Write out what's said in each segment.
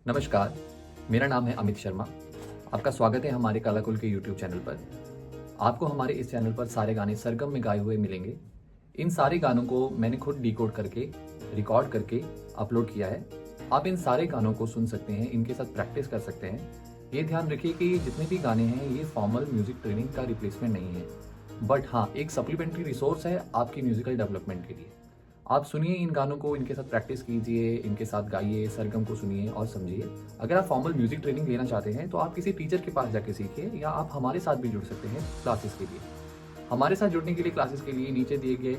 नमस्कार, मेरा नाम है अमित शर्मा। आपका स्वागत है हमारे कलाकुल के यूट्यूब चैनल पर। आपको हमारे इस चैनल पर सारे गाने सरगम में गाए हुए मिलेंगे। इन सारे गानों को मैंने खुद डिकोड करके, रिकॉर्ड करके अपलोड किया है। आप इन सारे गानों को सुन सकते हैं, इनके साथ प्रैक्टिस कर सकते हैं। ये ध्यान रखिए कि जितने भी गाने हैं ये फॉर्मल म्यूजिक ट्रेनिंग का रिप्लेसमेंट नहीं है, बट हाँ एक सप्लीमेंट्री रिसोर्स है आपकी म्यूजिकल डेवलपमेंट के लिए। आप सुनिए इन गानों को, इनके साथ प्रैक्टिस कीजिए, इनके साथ गाइए, सरगम को सुनिए और समझिए। अगर आप फॉर्मल म्यूजिक ट्रेनिंग लेना चाहते हैं तो आप किसी टीचर के पास जाके सीखिए, या आप हमारे साथ भी जुड़ सकते हैं क्लासेस के लिए। हमारे साथ जुड़ने के लिए, क्लासेस के लिए नीचे दिए गए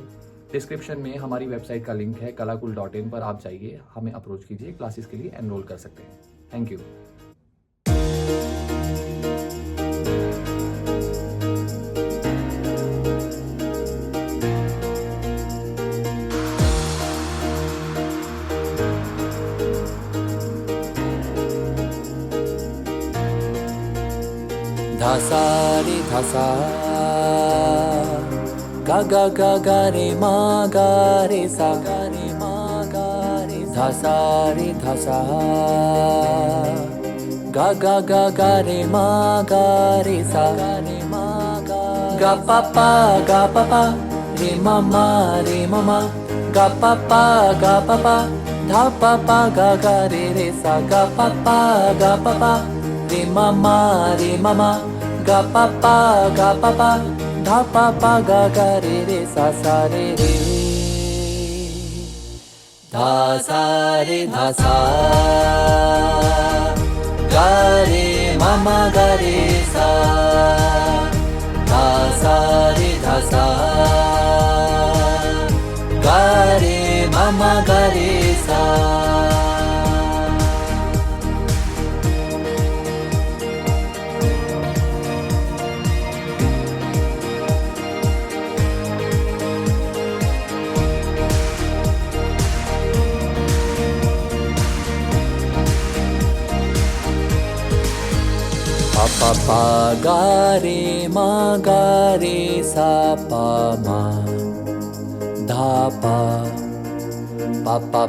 डिस्क्रिप्शन में हमारी वेबसाइट का लिंक है kalakull.in पर आप जाइए, हमें अप्रोच कीजिए, क्लासेस के लिए एनरोल कर सकते हैं। Thank you. धासा रे धासा गा गा गा गा रे मा गा रे सा गा रे मा गा रे धासा रे धासा गा गा गा गा रे मा गा रे सा गा रे मा गा पापा रे मामा गा पापा धा पापा गा रे सा गा पापा रे मामा गा पापा धा पापा गा रे सा सा रे धा सा रे धा सा गा रे मामा गा रे सा धा सा रे धा सा गा रे मामा गा रे सा। पा पा गा रे मा गा रे सा पा मा धा पा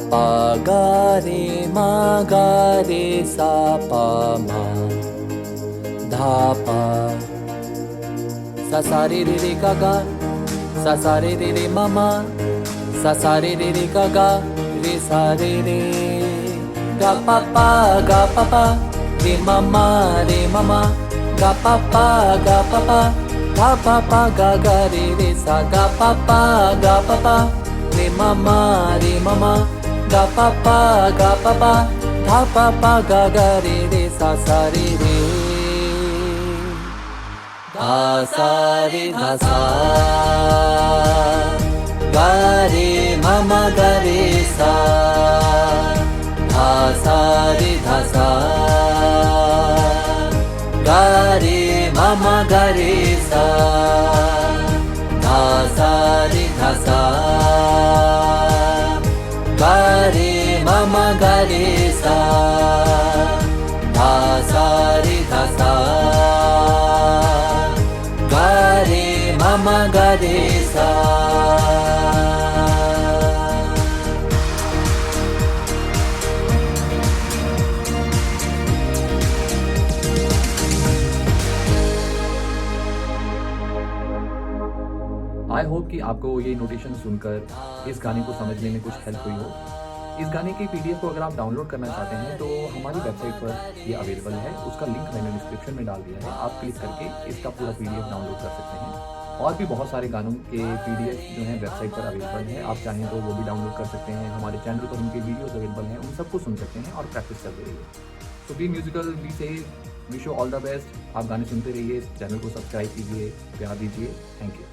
पा गा रे मा गा रे सा पा मा धा पा सा सा रे गा सा सा रे मामा सा सा रे गा रे सा रे गा पापा रे मामा गा पापा धा पापा गा रे सा गा पापा रे मामा गा पापा धा पापा गा रे सा सा रे धा सा रे धा सा गा रे मामा गा रे सा धा सा रे धा सा गा रे मामा गा रे सा धा सा रे धा सा गा रे मामा गा रे सा धा सा रे धा सा गा रे मामा गा रे सा। आई होप कि आपको ये नोटेशन सुनकर इस गाने को समझने में कुछ हेल्प हुई हो। इस गाने के पीडीएफ को अगर आप डाउनलोड करना चाहते हैं तो हमारी वेबसाइट पर ये अवेलेबल है, उसका लिंक मैंने डिस्क्रिप्शन में डाल दिया है। आप क्लिक करके इसका पूरा पीडीएफ डाउनलोड कर सकते हैं। और भी बहुत सारे गानों के पीडीएफ जो है वेबसाइट पर अवेलेबल है, आप चाहें तो वो भी डाउनलोड कर सकते हैं। हमारे चैनल पर उनके वीडियोज़ अवेलेबल हैं, उन सबको सुन सकते हैं और प्रैक्टिस करते रहिए। So be musical, be safe, wish you all the best. आप गाने सुनते रहिए, चैनल को सब्सक्राइब कीजिए, प्यार दीजिए। Thank you.